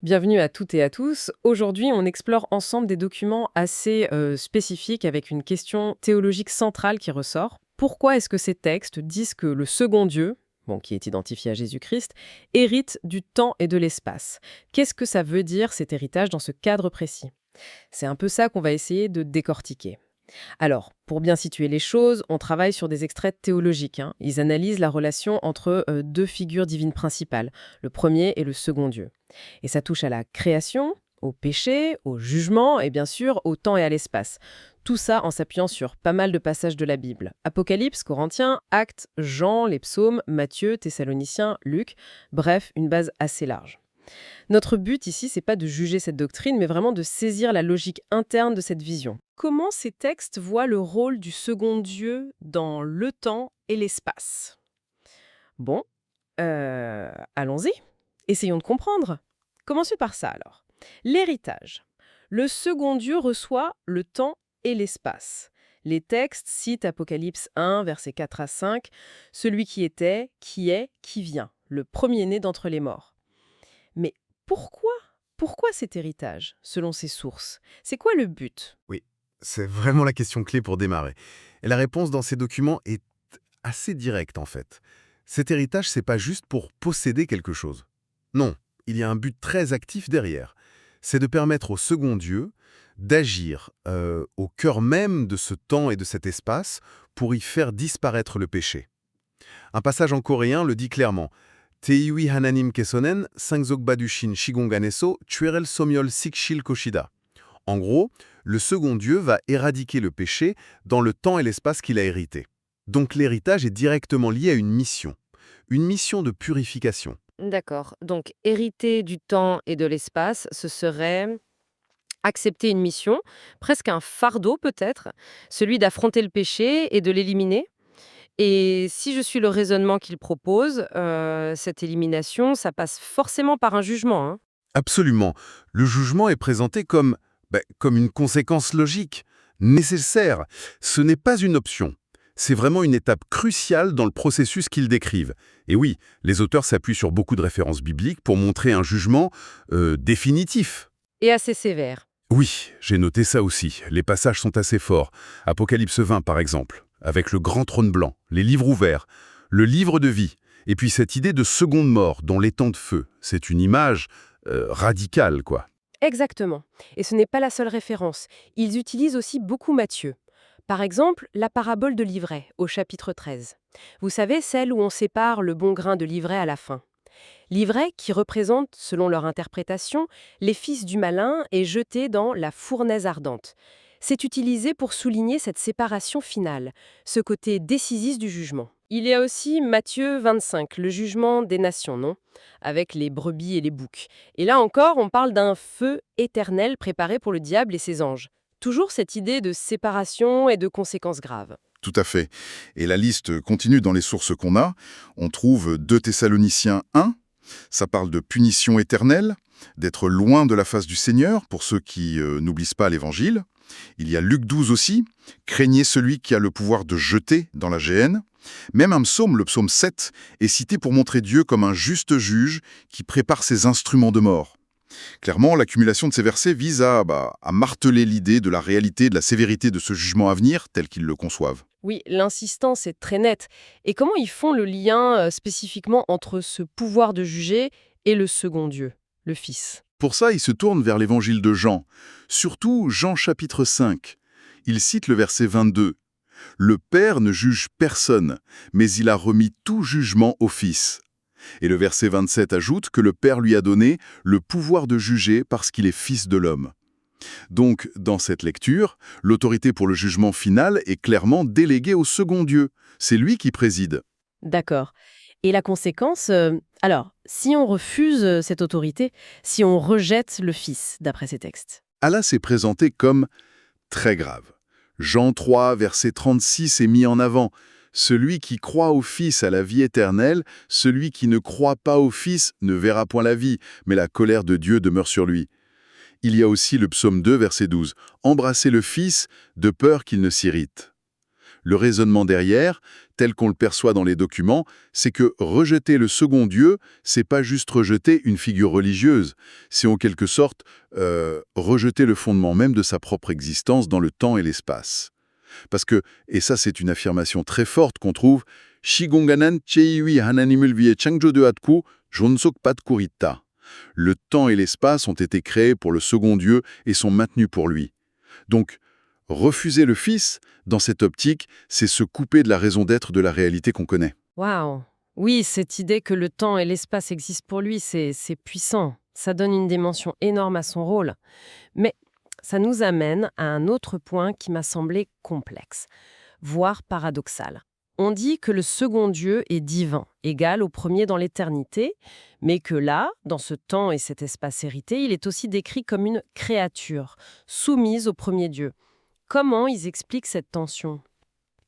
Bienvenue à toutes et à tous. Aujourd'hui, on explore ensemble des documents assez spécifiques avec une question théologique centrale qui ressort. Pourquoi est-ce que ces textes disent que le second Dieu, bon, qui est identifié à Jésus-Christ, hérite du temps et de l'espace? Qu'est-ce que ça veut dire cet héritage dans ce cadre précis? C'est un peu ça qu'on va essayer de décortiquer. Alors, pour bien situer les choses, on travaille sur des extraits théologiques, hein. Ils analysent la relation entre deux figures divines principales, le premier et le second Dieu. Et ça touche à la création, au péché, au jugement et bien sûr au temps et à l'espace. Tout ça en s'appuyant sur pas mal de passages de la Bible. Apocalypse, Corinthiens, Actes, Jean, les psaumes, Matthieu, Thessaloniciens, Luc. Bref, une base assez large. Notre but ici, c'est pas de juger cette doctrine, mais vraiment de saisir la logique interne de cette vision. Comment ces textes voient le rôle du second Dieu dans le temps et l'espace? Bon, allons-y. Essayons de comprendre. Commençons par ça alors. L'héritage. Le second Dieu reçoit le temps et l'espace. Les textes citent Apocalypse 1, versets 4 à 5, celui qui était, qui est, qui vient, le premier-né d'entre les morts. Mais pourquoi Pourquoi cet héritage, selon ces sources? C'est quoi le but? Oui, c'est vraiment la question clé pour démarrer. Et la réponse dans ces documents est assez directe en fait. Cet héritage, c'est pas juste pour posséder quelque chose. Non, il y a un but très actif derrière. C'est de permettre au second Dieu d'agir au cœur même de ce temps et de cet espace pour y faire disparaître le péché. Un passage en coréen le dit clairement. Teiwi hananim kesonen, sangzokbadushin shigonganeso, tuerel somiol sikshil koshida. En gros, le second Dieu va éradiquer le péché dans le temps et l'espace qu'il a hérité. Donc l'héritage est directement lié à une mission de purification. D'accord. Donc, hériter du temps et de l'espace, ce serait accepter une mission, presque un fardeau peut-être, celui d'affronter le péché et de l'éliminer. Et si je suis le raisonnement qu'il propose, cette élimination, ça passe forcément par un jugement, hein. Absolument. Le jugement est présenté comme une conséquence logique, nécessaire. Ce n'est pas une option. C'est vraiment une étape cruciale dans le processus qu'ils décrivent. Et oui, les auteurs s'appuient sur beaucoup de références bibliques pour montrer un jugement définitif. Et assez sévère. Oui, j'ai noté ça aussi. Les passages sont assez forts. Apocalypse 20, par exemple, avec le grand trône blanc, les livres ouverts, le livre de vie, et puis cette idée de seconde mort dans l'étang de feu. C'est une image radicale, quoi. Exactement. Et ce n'est pas la seule référence. Ils utilisent aussi beaucoup Matthieu. Par exemple, la parabole de l'ivraie, au chapitre 13. Vous savez, celle où on sépare le bon grain de l'ivraie à la fin. L'ivraie, qui représente, selon leur interprétation, les fils du malin, est jeté dans la fournaise ardente. C'est utilisé pour souligner cette séparation finale, ce côté décisif du jugement. Il y a aussi Matthieu 25, le jugement des nations, non? Avec les brebis et les boucs. Et là encore, on parle d'un feu éternel préparé pour le diable et ses anges. Toujours cette idée de séparation et de conséquences graves. Tout à fait. Et la liste continue dans les sources qu'on a. On trouve 2 Thessaloniciens 1. Ça parle de punition éternelle, d'être loin de la face du Seigneur pour ceux qui n'oublient pas l'Évangile. Il y a Luc 12 aussi. Craignez celui qui a le pouvoir de jeter dans la géhenne. Même un psaume, le psaume 7, est cité pour montrer Dieu comme un juste juge qui prépare ses instruments de mort. Clairement, l'accumulation de ces versets vise à marteler l'idée de la réalité, de la sévérité de ce jugement à venir tel qu'ils le conçoivent. Oui, l'insistance est très nette. Et comment ils font le lien spécifiquement entre ce pouvoir de juger et le second Dieu, le Fils? Pour ça, ils se tournent vers l'évangile de Jean, surtout Jean chapitre 5. Il cite le verset 22. « Le Père ne juge personne, mais il a remis tout jugement au Fils. » Et le verset 27 ajoute que le Père lui a donné le pouvoir de juger parce qu'il est Fils de l'homme. Donc, dans cette lecture, l'autorité pour le jugement final est clairement déléguée au second Dieu. C'est lui qui préside. D'accord. Et la conséquence, alors, si on refuse cette autorité, si on rejette le Fils, d'après ces textes? Allah s'est présenté comme très grave. Jean 3, verset 36 est mis en avant. Celui qui croit au Fils a la vie éternelle, celui qui ne croit pas au Fils ne verra point la vie, mais la colère de Dieu demeure sur lui. Il y a aussi le psaume 2, verset 12. Embrassez le Fils, de peur qu'il ne s'irrite. Le raisonnement derrière, tel qu'on le perçoit dans les documents, c'est que rejeter le second Dieu, c'est pas juste rejeter une figure religieuse, c'est en quelque sorte rejeter le fondement même de sa propre existence dans le temps et l'espace. Parce que, et ça c'est une affirmation très forte qu'on trouve, Shigonganan cheiwi hananimul vie changjo de hatku jonsok pat kurita. Le temps et l'espace ont été créés pour le second Dieu et sont maintenus pour lui. Donc, refuser le Fils, dans cette optique, c'est se couper de la raison d'être de la réalité qu'on connaît. Waouh! Oui, cette idée que le temps et l'espace existent pour lui, c'est puissant. Ça donne une dimension énorme à son rôle. Mais ça nous amène à un autre point qui m'a semblé complexe, voire paradoxal. On dit que le second Dieu est divin, égal au premier dans l'éternité, mais que là, dans ce temps et cet espace hérité, il est aussi décrit comme une créature, soumise au premier Dieu. Comment ils expliquent cette tension?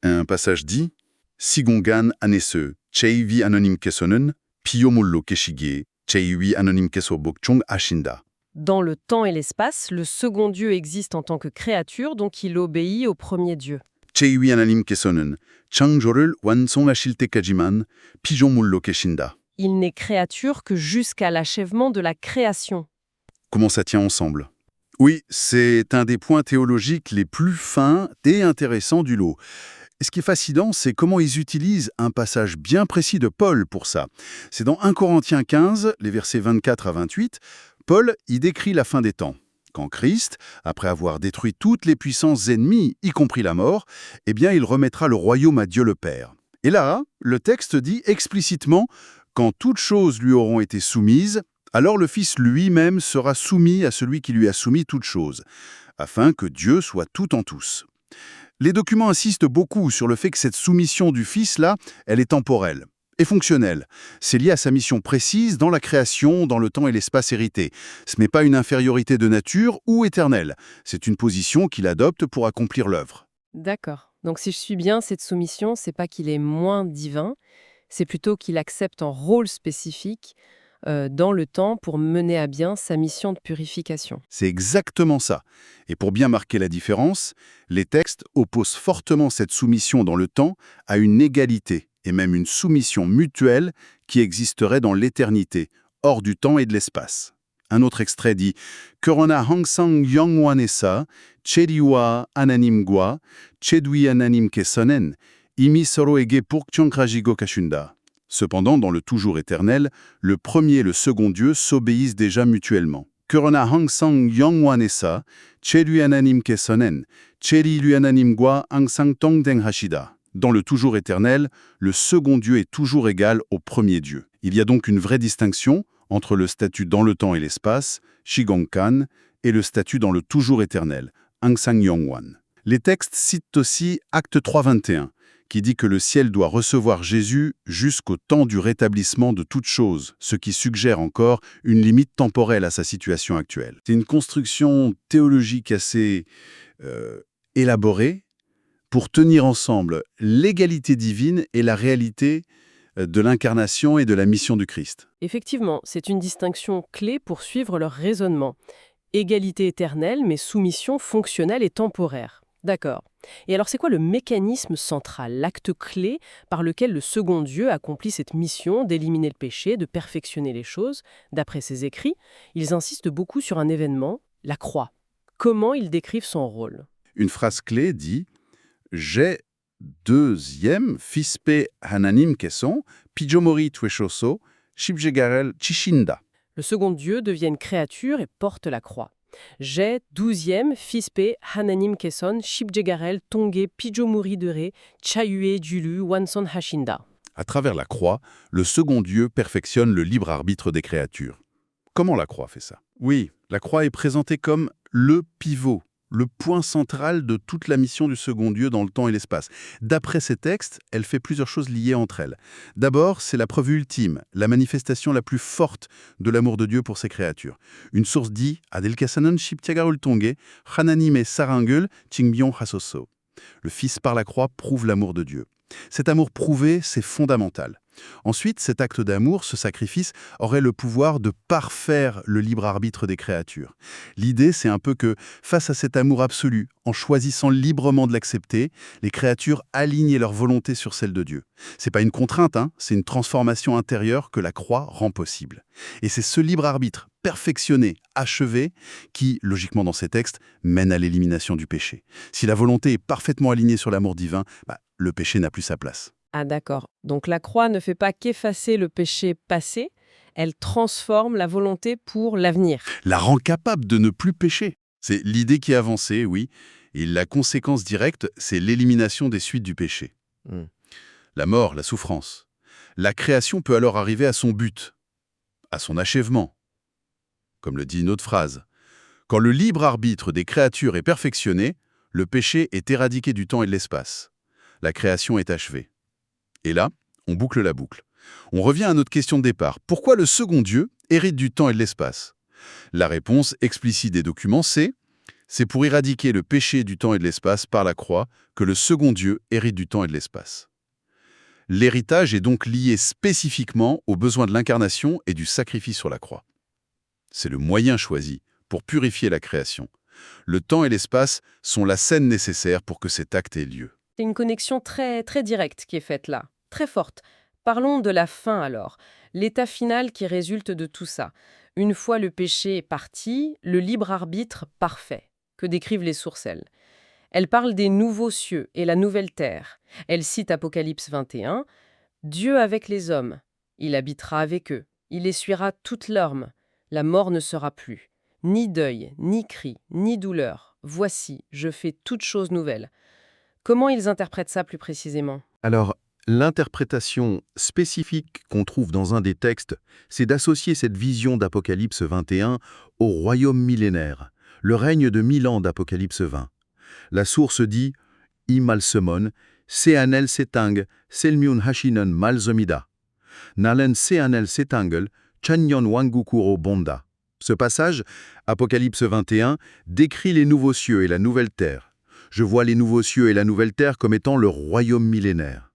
Un passage dit « Sigongan anese, cheivi anonim kesonen, piyomullo keshige, cheivi anonim keso bokchong ashinda ». Dans le temps et l'espace, le second Dieu existe en tant que créature, donc il obéit au premier Dieu. Cheiwi anonim kesonen, changjorul wansong ashilte kajiman, piyomullo keshinda. Il n'est créature que jusqu'à l'achèvement de la création. Comment ça tient ensemble? Oui, c'est un des points théologiques les plus fins et intéressants du lot. Et ce qui est fascinant, c'est comment ils utilisent un passage bien précis de Paul pour ça. C'est dans 1 Corinthiens 15, les versets 24 à 28, Paul y décrit la fin des temps. Quand Christ, après avoir détruit toutes les puissances ennemies, y compris la mort, eh bien il remettra le royaume à Dieu le Père. Et là, le texte dit explicitement « Quand toutes choses lui auront été soumises, alors le Fils lui-même sera soumis à celui qui lui a soumis toutes choses, afin que Dieu soit tout en tous. » Les documents insistent beaucoup sur le fait que cette soumission du Fils, là, elle est temporelle et fonctionnelle. C'est lié à sa mission précise dans la création, dans le temps et l'espace hérité. Ce n'est pas une infériorité de nature ou éternelle. C'est une position qu'il adopte pour accomplir l'œuvre. D'accord. Donc si je suis bien, cette soumission, c'est pas qu'il est moins divin, c'est plutôt qu'il accepte un rôle spécifique dans le temps pour mener à bien sa mission de purification. C'est exactement ça. Et pour bien marquer la différence, les textes opposent fortement cette soumission dans le temps à une égalité et même une soumission mutuelle qui existerait dans l'éternité, hors du temps et de l'espace. Un autre extrait dit « Korona hangsang yongwanesa, chediwa ananimgwa, chedui ananim kesonen, imi soro ege purkchonkrajigo kashunda ». Cependant, dans le toujours éternel, le premier et le second Dieu s'obéissent déjà mutuellement. Korona hangsang yongwanesa, chedui ananim kesonen, chedi lui ananimgwa hangsang tongdeng hashida. Dans le toujours éternel, le second Dieu est toujours égal au premier Dieu. Il y a donc une vraie distinction entre le statut dans le temps et l'espace, Shigongkan, et le statut dans le toujours éternel, Hangsang Yongwan. Les textes citent aussi Acte 3.21, qui dit que le ciel doit recevoir Jésus jusqu'au temps du rétablissement de toutes choses, ce qui suggère encore une limite temporelle à sa situation actuelle. C'est une construction théologique assez élaborée pour tenir ensemble l'égalité divine et la réalité de l'incarnation et de la mission du Christ. Effectivement, c'est une distinction clé pour suivre leur raisonnement. Égalité éternelle, mais soumission fonctionnelle et temporaire. D'accord. Et alors c'est quoi le mécanisme central, l'acte clé par lequel le second Dieu accomplit cette mission d'éliminer le péché, de perfectionner les choses? D'après ses écrits, ils insistent beaucoup sur un événement, la croix. Comment ils décrivent son rôle? Une phrase clé dit « J'ai deuxième fispe hananim kesson, pijomori tueshoso, shibjegarel chishinda ». Le second Dieu devient une créature et porte la croix. J'ai 12e fispe hananim keson, shibjegarel tonge pijomori dere, chayue dulu wanson hashinda. À travers la croix, le second Dieu perfectionne le libre arbitre des créatures. Comment la croix fait ça? Oui, la croix est présentée comme le pivot, le point central de toute la mission du second Dieu dans le temps et l'espace. D'après ces textes, elle fait plusieurs choses liées entre elles. D'abord, c'est la preuve ultime, la manifestation la plus forte de l'amour de Dieu pour ses créatures. Une source dit « Adelkasanon shiptiagarul tonge, hananime sarangul tingbion hasoso ». Le Fils par la croix prouve l'amour de Dieu. Cet amour prouvé, c'est fondamental. Ensuite, cet acte d'amour, ce sacrifice, aurait le pouvoir de parfaire le libre arbitre des créatures. L'idée, c'est un peu que, face à cet amour absolu, en choisissant librement de l'accepter, les créatures alignent leur volonté sur celle de Dieu. C'est pas une contrainte, hein, c'est une transformation intérieure que la croix rend possible. Et c'est ce libre arbitre, perfectionné, achevé, qui, logiquement dans ces textes, mène à l'élimination du péché. Si la volonté est parfaitement alignée sur l'amour divin, le péché n'a plus sa place. Ah d'accord. Donc la croix ne fait pas qu'effacer le péché passé, elle transforme la volonté pour l'avenir. La rend capable de ne plus pécher. C'est l'idée qui est avancée, oui, et la conséquence directe, c'est l'élimination des suites du péché. Hmm. La mort, la souffrance. La création peut alors arriver à son but, à son achèvement. Comme le dit une autre phrase, « Quand le libre arbitre des créatures est perfectionné, le péché est éradiqué du temps et de l'espace. La création est achevée. » Et là, on boucle la boucle. On revient à notre question de départ. Pourquoi le second Dieu hérite du temps et de l'espace? La réponse explicite des documents, c'est pour éradiquer le péché du temps et de l'espace par la croix que le second Dieu hérite du temps et de l'espace. L'héritage est donc lié spécifiquement aux besoins de l'incarnation et du sacrifice sur la croix. C'est le moyen choisi pour purifier la création. Le temps et l'espace sont la scène nécessaire pour que cet acte ait lieu. C'est une connexion très, très directe qui est faite là, très forte. Parlons de la fin alors, l'état final qui résulte de tout ça. Une fois le péché est parti, le libre arbitre parfait, que décrivent les sources, elles. Elle parle des nouveaux cieux et la nouvelle terre. Elle cite Apocalypse 21, « Dieu avec les hommes, il habitera avec eux, il essuiera toute larme, la mort ne sera plus, ni deuil, ni cri, ni douleur. Voici, je fais toutes choses nouvelles. » Comment ils interprètent ça plus précisément? Alors, l'interprétation spécifique qu'on trouve dans un des textes, c'est d'associer cette vision d'Apocalypse 21 au royaume millénaire, le règne de 1000 ans d'Apocalypse 20. La source dit « Imalsemon, seanel setang, selmiun hashinan malzomida. Nalen seanel setangel, chanyon wangukuro bonda. » Ce passage, Apocalypse 21, décrit les nouveaux cieux et la nouvelle terre. Je vois les nouveaux cieux et la nouvelle terre comme étant le royaume millénaire.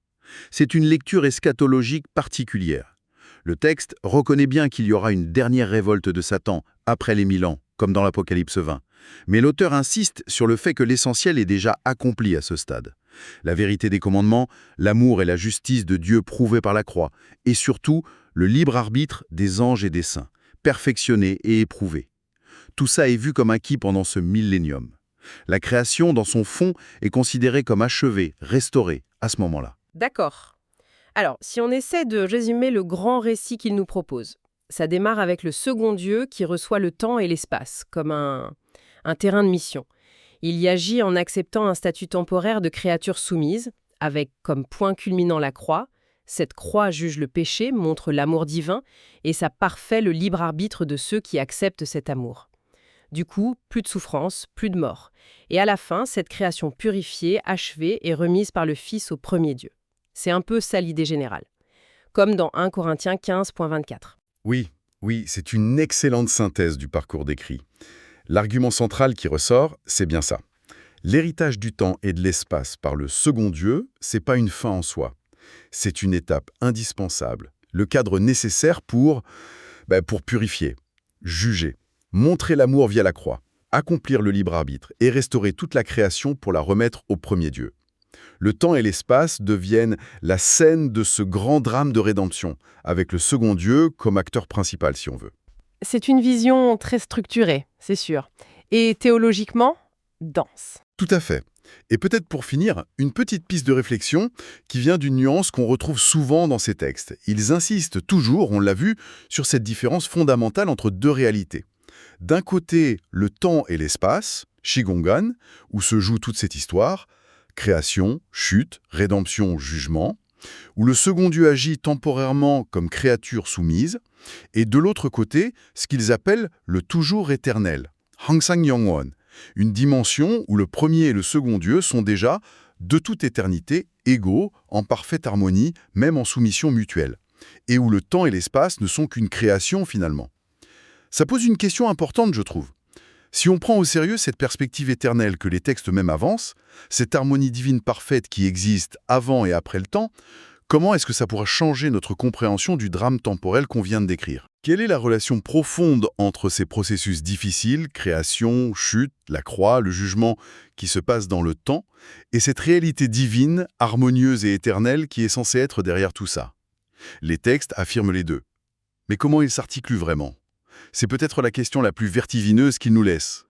C'est une lecture eschatologique particulière. Le texte reconnaît bien qu'il y aura une dernière révolte de Satan après les 1000 ans, comme dans l'Apocalypse 20. Mais l'auteur insiste sur le fait que l'essentiel est déjà accompli à ce stade. La vérité des commandements, l'amour et la justice de Dieu prouvés par la croix, et surtout le libre arbitre des anges et des saints, perfectionné et éprouvé. Tout ça est vu comme acquis pendant ce millénium. La création, dans son fond, est considérée comme achevée, restaurée, à ce moment-là. D'accord. Alors, si on essaie de résumer le grand récit qu'il nous propose, ça démarre avec le second Dieu qui reçoit le temps et l'espace, comme un terrain de mission. Il y agit en acceptant un statut temporaire de créature soumise, avec comme point culminant la croix. Cette croix juge le péché, montre l'amour divin, et ça parfait le libre arbitre de ceux qui acceptent cet amour. Du coup, plus de souffrance, plus de mort. Et à la fin, cette création purifiée, achevée et remise par le Fils au premier Dieu. C'est un peu ça l'idée générale. Comme dans 1 Corinthiens 15.24. Oui, c'est une excellente synthèse du parcours décrit. L'argument central qui ressort, c'est bien ça. L'héritage du temps et de l'espace par le second Dieu, c'est pas une fin en soi. C'est une étape indispensable, le cadre nécessaire pour purifier, juger, montrer l'amour via la croix, accomplir le libre arbitre et restaurer toute la création pour la remettre au premier Dieu. Le temps et l'espace deviennent la scène de ce grand drame de rédemption, avec le second Dieu comme acteur principal, si on veut. C'est une vision très structurée, c'est sûr. Et théologiquement, dense. Tout à fait. Et peut-être pour finir, une petite piste de réflexion qui vient d'une nuance qu'on retrouve souvent dans ces textes. Ils insistent toujours, on l'a vu, sur cette différence fondamentale entre deux réalités. D'un côté, le temps et l'espace, Shigongan, où se joue toute cette histoire, création, chute, rédemption, jugement, où le second Dieu agit temporairement comme créature soumise, et de l'autre côté, ce qu'ils appellent le toujours éternel, Hangsang Yongwon, une dimension où le premier et le second Dieu sont déjà, de toute éternité, égaux, en parfaite harmonie, même en soumission mutuelle, et où le temps et l'espace ne sont qu'une création finalement. Ça pose une question importante, je trouve. Si on prend au sérieux cette perspective éternelle que les textes même avancent, cette harmonie divine parfaite qui existe avant et après le temps, Comment est-ce que ça pourra changer notre compréhension du drame temporel qu'on vient de décrire? Quelle est la relation profonde entre ces processus difficiles, création, chute, la croix, le jugement qui se passe dans le temps, et cette réalité divine, harmonieuse et éternelle qui est censée être derrière tout ça? Les textes affirment les deux. Mais comment ils s'articulent vraiment? C'est peut-être la question la plus vertigineuse qu'ils nous laissent.